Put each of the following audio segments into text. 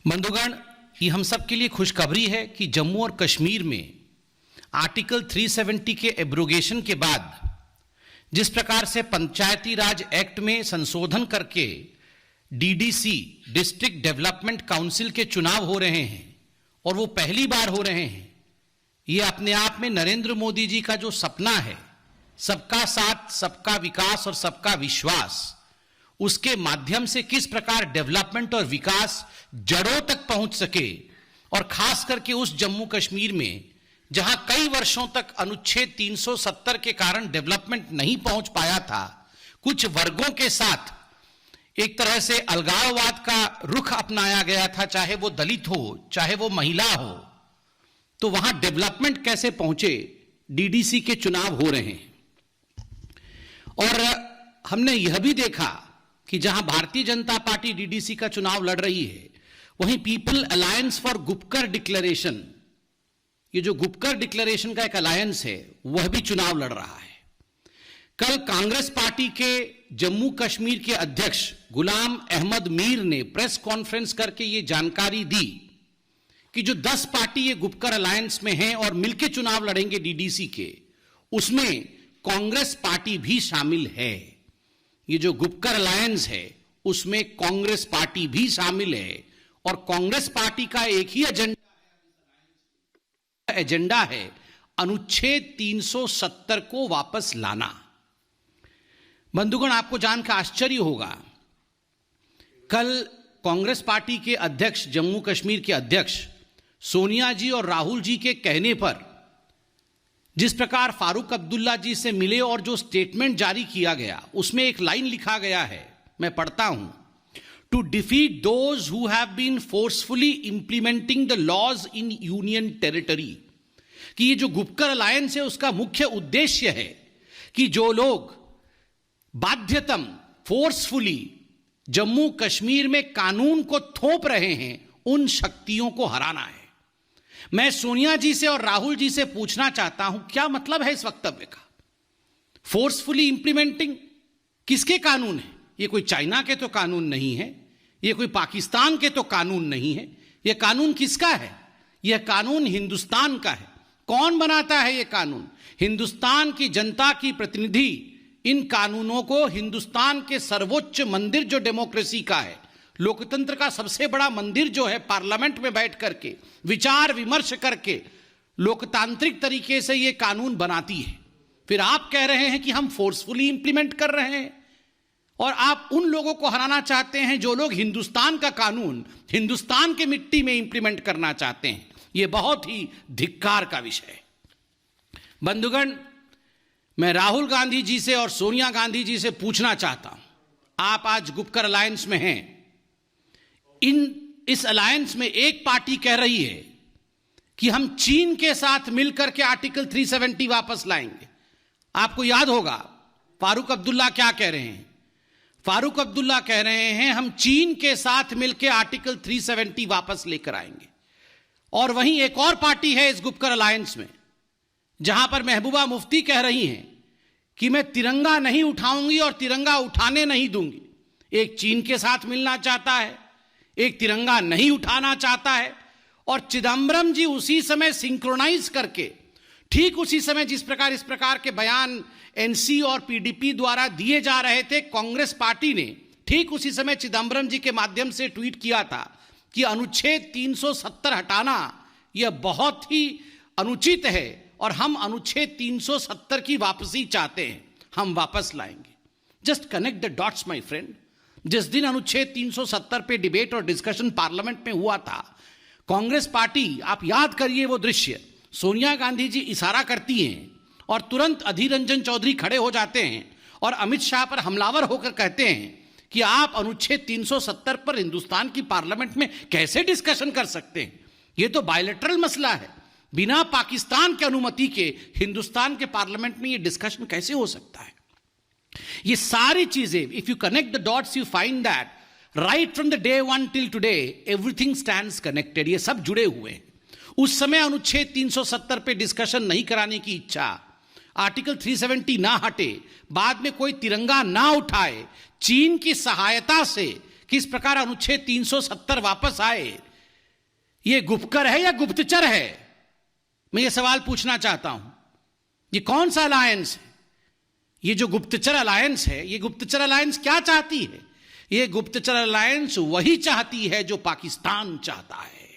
बंधुगण, ये हम सब के लिए खुशखबरी है कि जम्मू और कश्मीर में आर्टिकल 370 के एब्रोगेशन के बाद जिस प्रकार से पंचायती राज एक्ट में संशोधन करके डीडीसी डिस्ट्रिक्ट डेवलपमेंट काउंसिल के चुनाव हो रहे हैं और वो पहली बार हो रहे हैं, ये अपने आप में नरेंद्र मोदी जी का जो सपना है, सबका साथ, सबका विकास और सबका विश्वास, उसके माध्यम से किस प्रकार डेवलपमेंट और विकास जड़ों तक पहुंच सके, और खास करके उस जम्मू कश्मीर में जहां कई वर्षों तक अनुच्छेद 370 के कारण डेवलपमेंट नहीं पहुंच पाया था, कुछ वर्गों के साथ एक तरह से अलगाववाद का रुख अपनाया गया था, चाहे वो दलित हो, चाहे वो महिला हो, तो वहां डेवलपमेंट कैसे पहुंचे, डीडीसी के चुनाव हो रहे हैं। और हमने यह भी देखा कि जहां भारतीय जनता पार्टी डीडीसी का चुनाव लड़ रही है, वहीं people alliance for Gupkar declaration, ये जो गुपकर डिक्लेरेशन का एक अलायंस है, वह भी चुनाव लड़ रहा है। कल कांग्रेस पार्टी के जम्मू कश्मीर के अध्यक्ष गुलाम अहमद मीर ने प्रेस कॉन्फ्रेंस करके ये जानकारी दी कि जो 10 पार्टी ये गुपकर अलायंस में हैं और मिलकर चुनाव लड़ेंगे डीडीसी के, उसमें कांग्रेस पार्टी भी शामिल है। ये जो गुपकर अलायंस है उसमें कांग्रेस पार्टी भी शामिल है, और कांग्रेस पार्टी का एक ही एजेंडा है अनुच्छेद 370 को वापस लाना। बंधुगण, आपको जानकर आश्चर्य होगा, कल कांग्रेस पार्टी के अध्यक्ष, जम्मू कश्मीर के अध्यक्ष सोनिया जी और राहुल जी के कहने पर जिस प्रकार फारूक अब्दुल्ला जी से मिले और जो स्टेटमेंट जारी किया गया, उसमें एक लाइन लिखा गया है, मैं पढ़ता हूं, to defeat those who have been forcefully implementing the laws in union territory, कि ये जो गुपकर अलायंस है उसका मुख्य उद्देश्य है कि जो लोग बाध्यतम फोर्सफुली जम्मू कश्मीर में कानून को थोप रहे हैं, उन शक्तियों को हराना है। मैं सोनिया जी से और राहुल जी से पूछना चाहता हूं, क्या मतलब है इस वक्तव्य का? फोर्सफुली इंप्लीमेंटिंग किसके कानून है? ये कोई चाइना के तो कानून नहीं है, ये कोई पाकिस्तान के तो कानून नहीं है, यह कानून किसका है? यह कानून हिंदुस्तान का है। कौन बनाता है यह कानून? हिंदुस्तान की जनता की प्रतिनिधि इन कानूनों को हिंदुस्तान के सर्वोच्च मंदिर जो डेमोक्रेसी का है, लोकतंत्र का सबसे बड़ा मंदिर जो है, पार्लियामेंट में बैठ करके विचार विमर्श करके लोकतांत्रिक तरीके से यह कानून बनाती है। फिर आप कह रहे हैं कि हम फोर्सफुली इंप्लीमेंट कर रहे हैं, और आप उन लोगों को हराना चाहते हैं जो लोग हिंदुस्तान का कानून हिंदुस्तान के मिट्टी में इंप्लीमेंट करना चाहते हैं। यह बहुत ही धिक्कार का विषय है। बंधुगण, मैं राहुल गांधी जी से और सोनिया गांधी जी से पूछना चाहता हूं, आप आज गुपकर अलायंस में हैं, इस अलायंस में एक पार्टी कह रही है कि हम चीन के साथ मिलकर के आर्टिकल 370 वापस लाएंगे। आपको याद होगा फारूक अब्दुल्ला क्या कह रहे हैं? फारूक अब्दुल्ला कह रहे हैं हम चीन के साथ मिलकर आर्टिकल 370 वापस लेकर आएंगे। और वहीं एक और पार्टी है इस गुपकर अलायंस में, जहां पर महबूबा मुफ्ती कह रही हैं कि मैं तिरंगा नहीं उठाऊंगी और तिरंगा उठाने नहीं दूंगी। एक चीन के साथ मिलना चाहता है, एक तिरंगा नहीं उठाना चाहता है, और चिदंबरम जी उसी समय सिंक्रोनाइज करके, ठीक उसी समय जिस प्रकार इस प्रकार के बयान एनसी और पीडीपी द्वारा दिए जा रहे थे, कांग्रेस पार्टी ने ठीक उसी समय चिदंबरम जी के माध्यम से ट्वीट किया था कि अनुच्छेद 370 हटाना यह बहुत ही अनुचित है और हम अनुच्छेद 370 की वापसी चाहते हैं, हम वापस लाएंगे। Just connect the dots my friend. जिस दिन अनुच्छेद 370 पे डिबेट और डिस्कशन पार्लियामेंट में हुआ था, कांग्रेस पार्टी, आप याद करिए वो दृश्य, सोनिया गांधी जी इशारा करती हैं और तुरंत अधीर रंजन चौधरी खड़े हो जाते हैं और अमित शाह पर हमलावर होकर कहते हैं कि आप अनुच्छेद 370 पर हिंदुस्तान की पार्लियामेंट में कैसे डिस्कशन कर सकते हैं? यह तो बायलैटरल मसला है, बिना पाकिस्तान की अनुमति के हिंदुस्तान के पार्लियामेंट में यह डिस्कशन कैसे हो सकता है? ये सारी चीजें, if you connect the dots you find that right from the day one till today everything stands connected. ये सब जुड़े हुए हैं। उस समय अनुच्छेद 370 पे डिस्कशन नहीं कराने की इच्छा, आर्टिकल 370 ना हटे, बाद में कोई तिरंगा ना उठाए, चीन की सहायता से किस प्रकार अनुच्छेद 370 वापस आए, ये गुपकर है या गुप्तचर है? मैं ये सवाल पूछना चाहता हूं। ये कौन सा अलायंस है? ये जो गुप्तचर अलायंस है, ये गुप्तचर अलायंस क्या चाहती है? ये गुप्तचर अलायंस वही चाहती है जो पाकिस्तान चाहता है।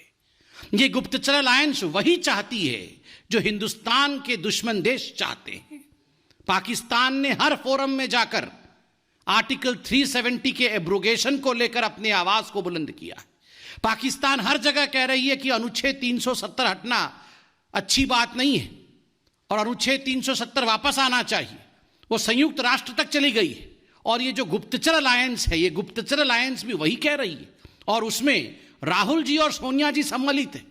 ये गुप्तचर अलायंस वही चाहती है जो हिंदुस्तान के दुश्मन देश चाहते हैं। पाकिस्तान ने हर फोरम में जाकर आर्टिकल 370 के एब्रोगेशन को लेकर अपनी आवाज को बुलंद किया है। पाकिस्तान हर जगह कह रही है कि अनुच्छेद 370 हटना अच्छी बात नहीं है और अनुच्छेद 370 वापस आना चाहिए। वो संयुक्त राष्ट्र तक चली गई है। और ये जो गुप्तचर अलायंस है, ये गुप्तचर अलायंस भी वही कह रही है और उसमें राहुल जी और सोनिया जी सम्मिलित है।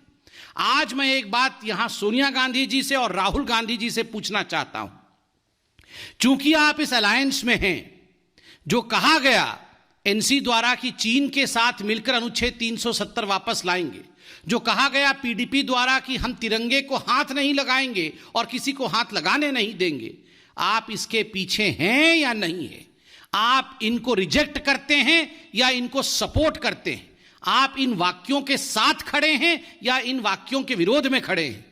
आज मैं एक बात यहां सोनिया गांधी जी से और राहुल गांधी जी से पूछना चाहता हूं। चूंकि आप इस अलायंस में हैं, जो कहा गया एनसी द्वारा कि चीन के साथ मिलकर अनुच्छेद 370 वापस लाएंगे, जो कहा गया पीडीपी द्वारा कि हम तिरंगे को हाथ नहीं लगाएंगे और किसी को हाथ लगाने नहीं देंगे, आप इसके पीछे हैं या नहीं है? आप इनको रिजेक्ट करते हैं या इनको सपोर्ट करते हैं? आप इन वाक्यों के साथ खड़े हैं या इन वाक्यों के विरोध में खड़े हैं?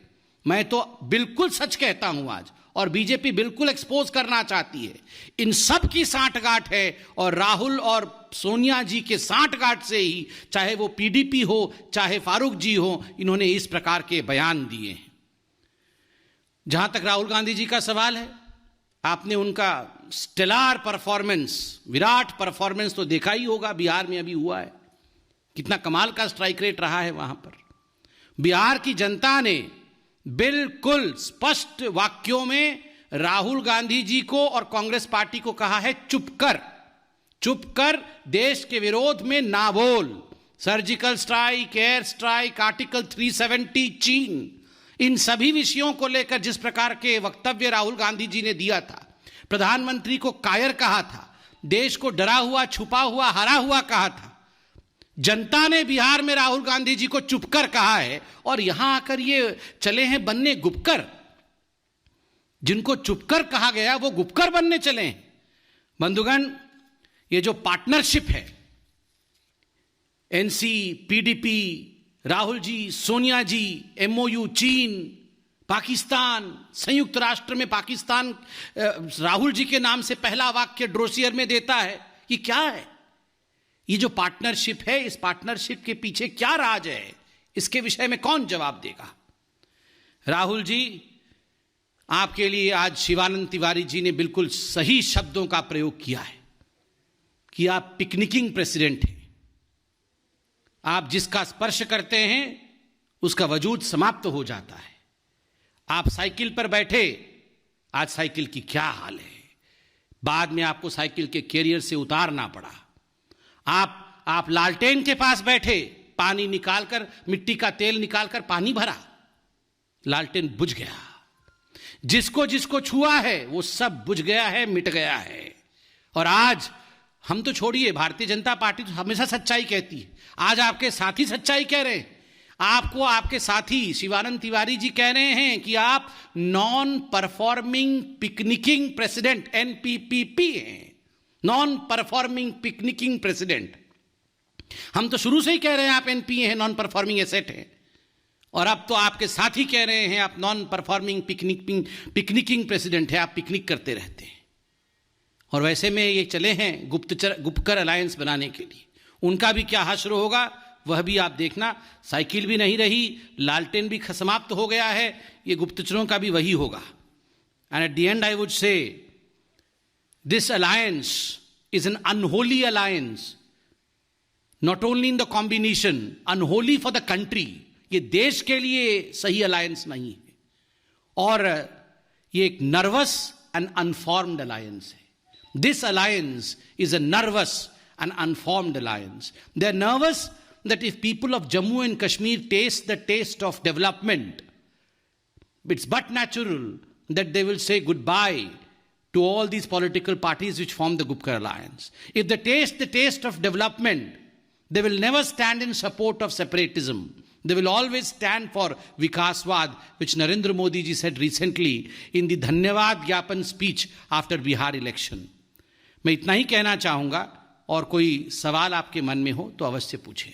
मैं तो बिल्कुल सच कहता हूं आज, और बीजेपी बिल्कुल एक्सपोज करना चाहती है। इन सब की सांठगांठ है और राहुल और सोनिया जी के सांठगांठ से ही, चाहे वो पीडीपी हो चाहे फारूक जी हो, इन्होंने इस प्रकार के बयान दिए हैं। जहां तक राहुल गांधी जी का सवाल है, आपने उनका स्टेलार परफॉर्मेंस, विराट परफॉर्मेंस तो देखा ही होगा। बिहार में अभी हुआ है, कितना कमाल का स्ट्राइक रेट रहा है वहां पर। बिहार की जनता ने बिल्कुल स्पष्ट वाक्यों में राहुल गांधी जी को और कांग्रेस पार्टी को कहा है, चुप कर, देश के विरोध में ना बोल। Surgical strike, air strike, article 370, चीन, इन सभी विषयों को लेकर जिस प्रकार के वक्तव्य राहुल गांधी जी ने दिया था, प्रधानमंत्री को कायर कहा था, देश को डरा हुआ, छुपा हुआ, हरा हुआ कहा था। जनता ने बिहार में राहुल गांधी जी को चुप कर कहा है और यहां आकर ये चले हैं बनने गुपकर। जिनको चुप कर कहा गया वो गुपकर बनने चले हैं। बंधुगण, ये जो पार्टनरशिप है, एनसी, पीडीपी, राहुल जी, सोनिया जी, एमओयू, चीन, पाकिस्तान, संयुक्त राष्ट्र में पाकिस्तान राहुल जी के नाम से पहला वाक्य ड्रोसियर में देता है, ये क्या है? ये जो पार्टनरशिप है, इस पार्टनरशिप के पीछे क्या राज है? इसके विषय में कौन जवाब देगा? राहुल जी, आपके लिए आज शिवानंद तिवारी जी ने बिल्कुल सही शब्दों का प्रयोग किया है कि आप पिकनिकिंग प्रेसिडेंट हैं। आप जिसका स्पर्श करते हैं उसका वजूद समाप्त हो जाता है। आप साइकिल पर बैठे, आज साइकिल की क्या हाल है, बाद में आपको साइकिल के कैरियर से उतारना पड़ा। आप लालटेन के पास बैठे, पानी निकालकर, मिट्टी का तेल निकालकर पानी भरा, लालटेन बुझ गया। जिसको जिसको छुआ है वो सब बुझ गया है, मिट गया है। और आज हम तो छोड़िए, भारतीय जनता पार्टी तो हमेशा सच्चाई कहती है। आज आपके साथी सच्चाई कह रहे हैं। आपको आपके साथी शिवानंद तिवारी जी कह रहे हैं कि आप नॉन परफॉर्मिंग पिकनिकिंग प्रेसिडेंट, एनपीपीपी हैं, नॉन परफॉर्मिंग पिकनिकिंग प्रेसिडेंट। हम तो शुरू से ही कह रहे हैं आप एनपीए हैं, नॉन परफॉर्मिंग एसेट हैं, और अब तो आपके साथी कह रहे हैं आप नॉन परफॉर्मिंग पिकनिकिंग प्रेसिडेंट है, आप पिकनिक करते रहते हैं। और वैसे में ये चले हैं गुपकर अलायंस बनाने के लिए। उनका भी क्या हश्र होगा वह भी आप देखना। साइकिल भी नहीं रही, लालटेन भी समाप्त हो गया है, ये गुप्तचरों का भी वही होगा। And at the and I would say this alliance is an unholy alliance, not only in the combination, unholy for the country, ये देश के लिए सही अलायंस नहीं है, और ये एक नर्वस एंड अनफॉर्म्ड अलायंस है। This alliance is a nervous and unformed alliance. They are nervous that if people of Jammu and Kashmir taste the taste of development, it's but natural that they will say goodbye to all these political parties which form the Gupkar alliance. If they taste the taste of development, they will never stand in support of separatism. They will always stand for Vikaswad, which Narendra Modi ji said recently in the Dhanyavad Gyapan speech after Bihar election. मैं इतना ही कहना चाहूंगा, और कोई सवाल आपके मन में हो तो अवश्य पूछें।